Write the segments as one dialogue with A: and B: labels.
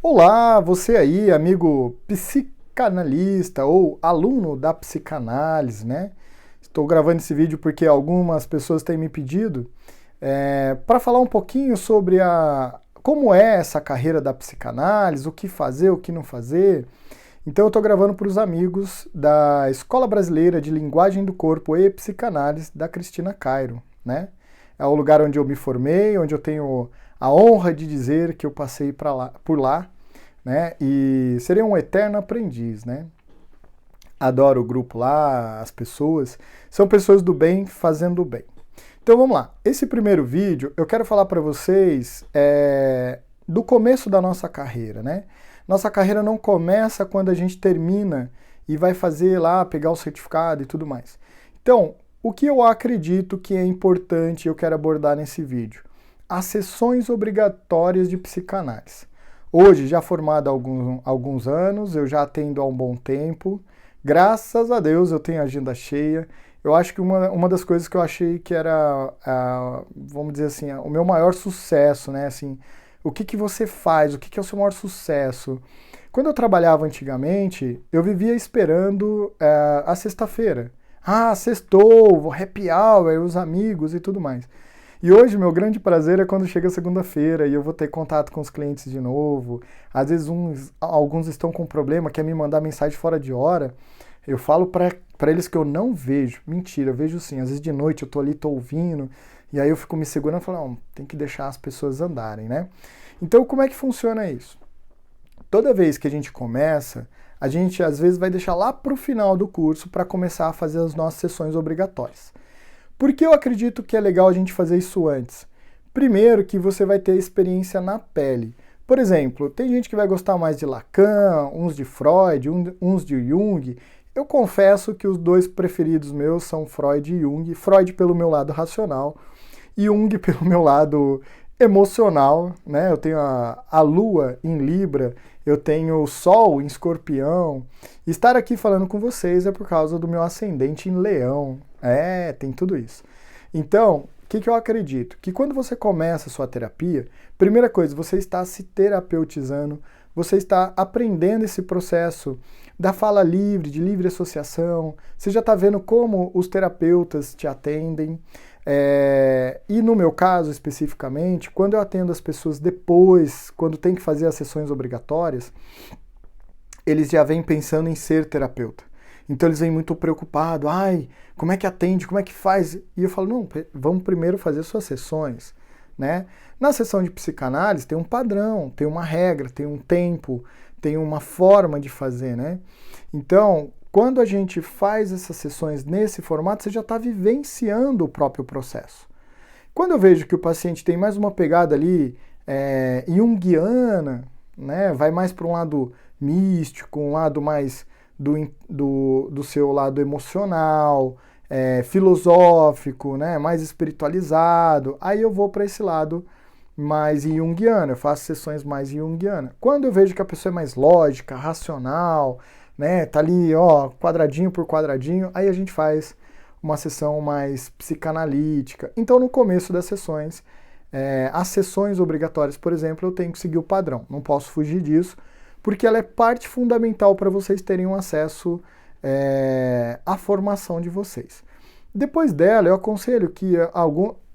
A: Olá, você aí, amigo psicanalista ou aluno da psicanálise, né? Estou gravando esse vídeo porque algumas pessoas têm me pedido para falar um pouquinho sobre como é essa carreira da psicanálise, o que fazer, o que não fazer. Então eu estou gravando para os amigos da Escola Brasileira de Linguagem do Corpo e Psicanálise da Cristina Cairo, né? É o lugar onde eu me formei, onde eu tenho a honra de dizer que eu passei por lá, né? E serei um eterno aprendiz, né? Adoro o grupo lá, as pessoas. São pessoas do bem fazendo o bem. Então vamos lá. Esse primeiro vídeo eu quero falar para vocês do começo da nossa carreira, né? Nossa carreira não começa quando a gente termina e vai fazer lá, pegar o certificado e tudo mais. Então, o que eu acredito que é importante e eu quero abordar nesse vídeo? As sessões obrigatórias de psicanálise. Hoje, já formado há alguns anos, eu já atendo há um bom tempo. Graças a Deus eu tenho agenda cheia. Eu acho que uma das coisas que eu achei que era, vamos dizer assim, o meu maior sucesso, né? Assim, o que você faz? O que é o seu maior sucesso? Quando eu trabalhava antigamente, eu vivia esperando a sexta-feira. Ah, sextou, vou happy hour, os amigos e tudo mais. E hoje meu grande prazer é quando chega segunda-feira e eu vou ter contato com os clientes de novo. Às vezes alguns estão com problema, quer me mandar mensagem fora de hora. Eu falo para eles que eu não vejo. Mentira, eu vejo sim. Às vezes de noite eu tô ali, tô ouvindo, e aí eu fico me segurando e falo, não, tem que deixar as pessoas andarem, né? Então como é que funciona isso? Toda vez que a gente começa, a gente às vezes vai deixar lá para o final do curso para começar a fazer as nossas sessões obrigatórias. Por que eu acredito que é legal a gente fazer isso antes? Primeiro, que você vai ter experiência na pele. Por exemplo, tem gente que vai gostar mais de Lacan, uns de Freud, uns de Jung. Eu confesso que os dois preferidos meus são Freud e Jung. Freud pelo meu lado racional e Jung pelo meu lado emocional, né? Eu tenho a Lua em Libra, eu tenho o Sol em Escorpião. Estar aqui falando com vocês é por causa do meu ascendente em Leão. Tem tudo isso. Então, o que eu acredito? Que quando você começa a sua terapia, primeira coisa, você está se terapeutizando, você está aprendendo esse processo da fala livre, de livre associação, você já está vendo como os terapeutas te atendem. E no meu caso especificamente, quando eu atendo as pessoas depois, quando tem que fazer as sessões obrigatórias, eles já vêm pensando em ser terapeuta. Então eles vêm muito preocupados, como é que atende, como é que faz? E eu falo, não, vamos primeiro fazer suas sessões, né? Na sessão de psicanálise tem um padrão, tem uma regra, tem um tempo, tem uma forma de fazer, né? Então, quando a gente faz essas sessões nesse formato, você já está vivenciando o próprio processo. Quando eu vejo que o paciente tem mais uma pegada ali junguiana, né, vai mais para um lado místico, um lado mais do seu lado emocional, filosófico, né, mais espiritualizado, aí eu vou para esse lado mais junguiano, eu faço sessões mais junguianas. Quando eu vejo que a pessoa é mais lógica, racional, né, tá ali, ó, quadradinho por quadradinho, aí a gente faz uma sessão mais psicanalítica. Então, no começo das sessões, as sessões obrigatórias, por exemplo, eu tenho que seguir o padrão, não posso fugir disso, porque ela é parte fundamental para vocês terem um acesso à formação de vocês. Depois dela, eu aconselho que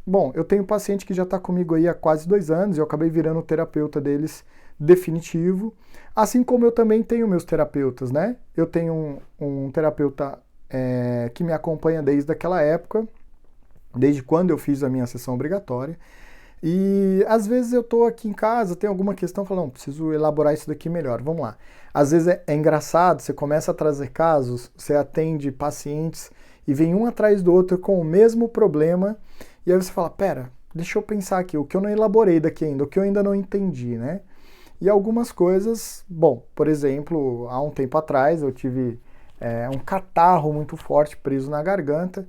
A: Bom, eu tenho paciente que já está comigo aí há quase 2 anos, eu acabei virando o terapeuta deles definitivo, assim como eu também tenho meus terapeutas, né? Eu tenho um terapeuta que me acompanha desde aquela época, desde quando eu fiz a minha sessão obrigatória, e às vezes eu estou aqui em casa, tem alguma questão, falo, não, preciso elaborar isso daqui melhor, vamos lá. Às vezes é engraçado, você começa a trazer casos, você atende pacientes e vem um atrás do outro com o mesmo problema, e aí você fala, pera, deixa eu pensar aqui, o que eu não elaborei daqui ainda, o que eu ainda não entendi, né? E algumas coisas, bom, por exemplo, há um tempo atrás eu tive um catarro muito forte preso na garganta.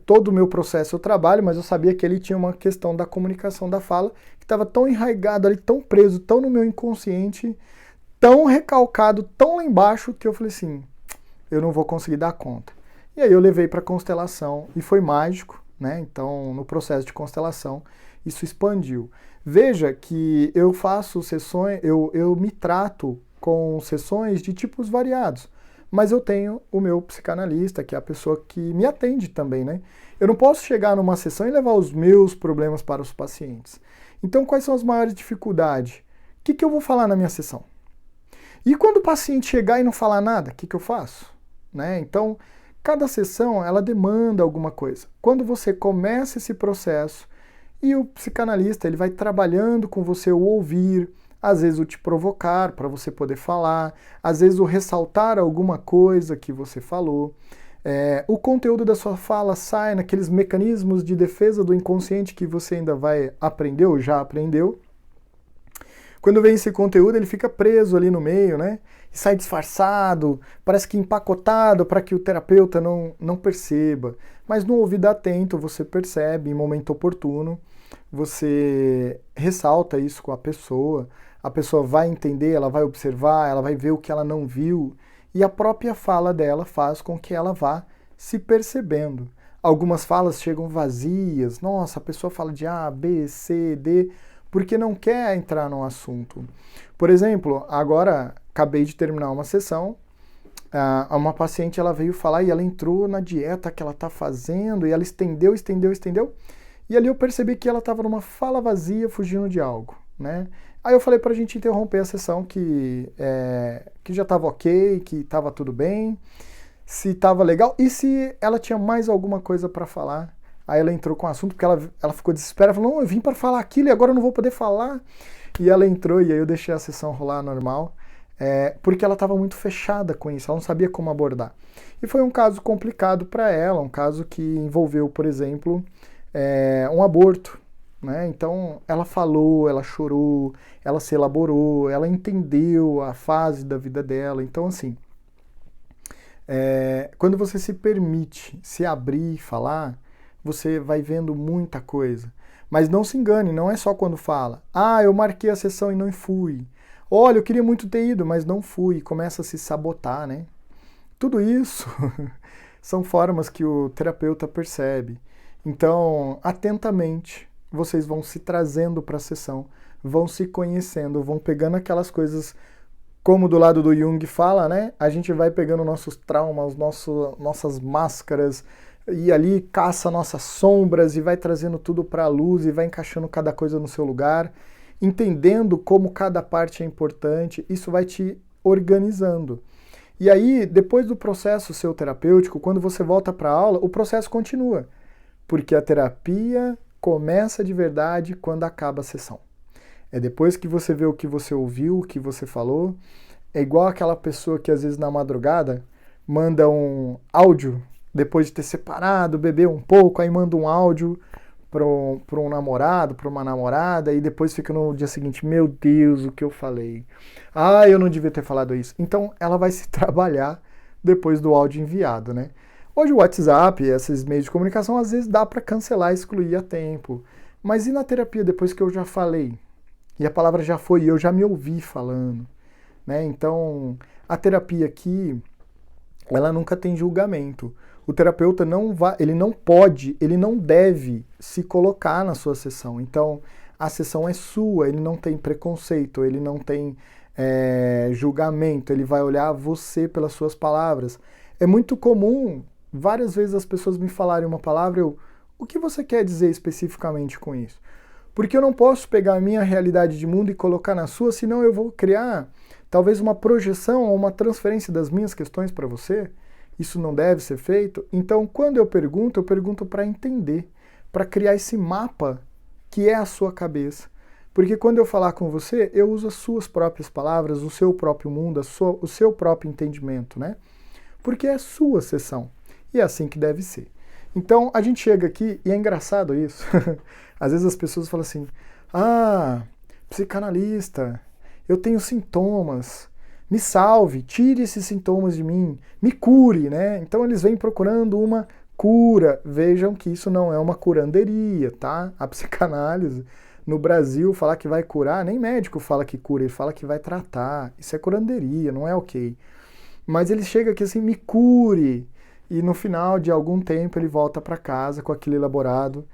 A: Todo o meu processo eu trabalho, mas eu sabia que ele tinha uma questão da comunicação da fala que estava tão enraizado ali, tão preso, tão no meu inconsciente, tão recalcado, tão lá embaixo, que eu falei assim, eu não vou conseguir dar conta. E aí eu levei para constelação e foi mágico, né? Então, no processo de constelação, isso expandiu. Veja que eu faço sessões, eu me trato com sessões de tipos variados, mas eu tenho o meu psicanalista, que é a pessoa que me atende também, né? Eu não posso chegar numa sessão e levar os meus problemas para os pacientes. Então, quais são as maiores dificuldades? O que eu vou falar na minha sessão? E quando o paciente chegar e não falar nada, o que eu faço? Né? Então, cada sessão, ela demanda alguma coisa. Quando você começa esse processo e o psicanalista ele vai trabalhando com você o ouvir, às vezes o te provocar para você poder falar, às vezes o ressaltar alguma coisa que você falou. O conteúdo da sua fala sai naqueles mecanismos de defesa do inconsciente que você ainda vai aprender ou já aprendeu. Quando vem esse conteúdo, ele fica preso ali no meio, né? E sai disfarçado, parece que empacotado para que o terapeuta não perceba. Mas no ouvido atento você percebe, em momento oportuno, você ressalta isso com a pessoa vai entender, ela vai observar, ela vai ver o que ela não viu, e a própria fala dela faz com que ela vá se percebendo. Algumas falas chegam vazias, nossa, a pessoa fala de A, B, C, D, porque não quer entrar no assunto. Por exemplo, agora acabei de terminar uma sessão, uma paciente ela veio falar e ela entrou na dieta que ela está fazendo e ela estendeu, e ali eu percebi que ela estava numa fala vazia, fugindo de algo, né? Aí eu falei para a gente interromper a sessão que já estava ok, que estava tudo bem, se estava legal e se ela tinha mais alguma coisa para falar. Aí ela entrou com o assunto, porque ela ficou desesperada, falou, não, eu vim para falar aquilo e agora eu não vou poder falar. E ela entrou e aí eu deixei a sessão rolar normal, porque ela estava muito fechada com isso, ela não sabia como abordar. E foi um caso complicado para ela, um caso que envolveu, por exemplo, um aborto. Né? Então ela falou, ela chorou, ela se elaborou, ela entendeu a fase da vida dela. Então assim, quando você se permite se abrir e falar, você vai vendo muita coisa. Mas não se engane, não é só quando fala, eu marquei a sessão e não fui. Olha, eu queria muito ter ido, mas não fui. Começa a se sabotar, né? Tudo isso são formas que o terapeuta percebe. Então, atentamente, vocês vão se trazendo para a sessão, vão se conhecendo, vão pegando aquelas coisas, como do lado do Jung fala, né? A gente vai pegando nossos traumas, nossas máscaras, e ali caça nossas sombras e vai trazendo tudo para a luz e vai encaixando cada coisa no seu lugar, entendendo como cada parte é importante, isso vai te organizando. E aí, depois do processo seu terapêutico, quando você volta para a aula, o processo continua, porque a terapia começa de verdade quando acaba a sessão. É depois que você vê o que você ouviu, o que você falou. É igual aquela pessoa que às vezes na madrugada manda um áudio, depois de ter separado, bebeu um pouco, aí manda um áudio para um namorado, para uma namorada, e depois fica no dia seguinte, meu Deus, o que eu falei? Eu não devia ter falado isso. Então ela vai se trabalhar depois do áudio enviado, né? Hoje o WhatsApp, esses meios de comunicação, às vezes dá para cancelar, excluir a tempo. Mas e na terapia, depois que eu já falei? E a palavra já foi, eu já me ouvi falando. Né? Então, a terapia aqui, ela nunca tem julgamento. O terapeuta ele não pode, ele não deve se colocar na sua sessão. Então, a sessão é sua, ele não tem preconceito, ele não tem julgamento, ele vai olhar você pelas suas palavras. É muito comum, várias vezes as pessoas me falarem uma palavra, o que você quer dizer especificamente com isso? Porque eu não posso pegar a minha realidade de mundo e colocar na sua, senão eu vou criar talvez uma projeção ou uma transferência das minhas questões para você. Isso não deve ser feito. Então, quando eu pergunto para entender, para criar esse mapa que é a sua cabeça. Porque quando eu falar com você, eu uso as suas próprias palavras, o seu próprio mundo, o seu próprio entendimento, né? Porque é a sua sessão. E é assim que deve ser. Então, a gente chega aqui, e é engraçado isso. Às vezes as pessoas falam assim, psicanalista, eu tenho sintomas, me salve, tire esses sintomas de mim, me cure, né? Então eles vêm procurando uma cura. Vejam que isso não é uma curanderia, tá? A psicanálise, no Brasil, falar que vai curar, nem médico fala que cura, ele fala que vai tratar. Isso é curanderia, não é ok. Mas ele chega aqui assim, me cure. e no final de algum tempo ele volta para casa com aquele elaborado,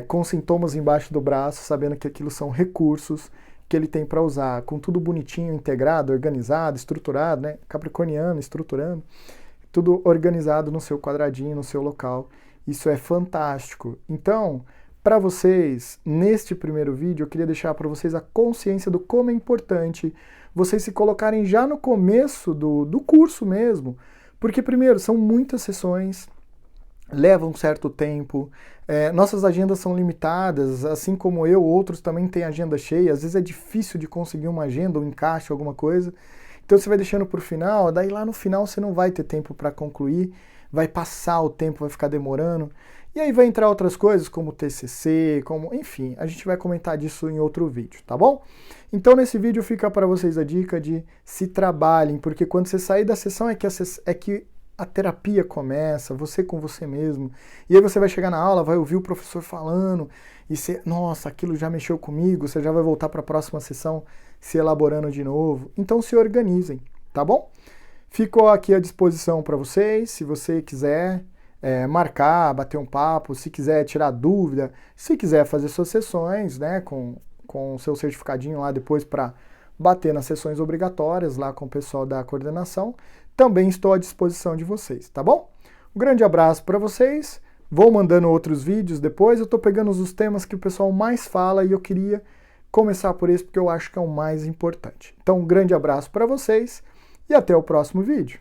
A: com sintomas embaixo do braço, sabendo que aquilo são recursos que ele tem para usar, com tudo bonitinho, integrado, organizado, estruturado, né? Capricorniano, estruturando, tudo organizado no seu quadradinho, no seu local. Isso é fantástico. Então, para vocês, neste primeiro vídeo, eu queria deixar para vocês a consciência do como é importante vocês se colocarem já no começo do curso mesmo, porque, primeiro, são muitas sessões, levam um certo tempo, nossas agendas são limitadas, assim como eu, outros também têm agenda cheia, às vezes é difícil de conseguir uma agenda, um encaixe, alguma coisa, então você vai deixando para o final, daí lá no final você não vai ter tempo para concluir, vai passar o tempo, vai ficar demorando, e aí vai entrar outras coisas como TCC, enfim, a gente vai comentar disso em outro vídeo, tá bom? Então nesse vídeo fica para vocês a dica de se trabalhem, porque quando você sair da sessão é que a terapia começa, você com você mesmo, e aí você vai chegar na aula, vai ouvir o professor falando, e você, nossa, aquilo já mexeu comigo, você já vai voltar para a próxima sessão se elaborando de novo. Então se organizem, tá bom? Ficou aqui à disposição para vocês, se você quiser marcar, bater um papo, se quiser tirar dúvida, se quiser fazer suas sessões, né, com o seu certificadinho lá depois para bater nas sessões obrigatórias lá com o pessoal da coordenação, também estou à disposição de vocês, tá bom? Um grande abraço para vocês, vou mandando outros vídeos depois, eu estou pegando os temas que o pessoal mais fala e eu queria começar por esse porque eu acho que é o mais importante. Então um grande abraço para vocês e até o próximo vídeo.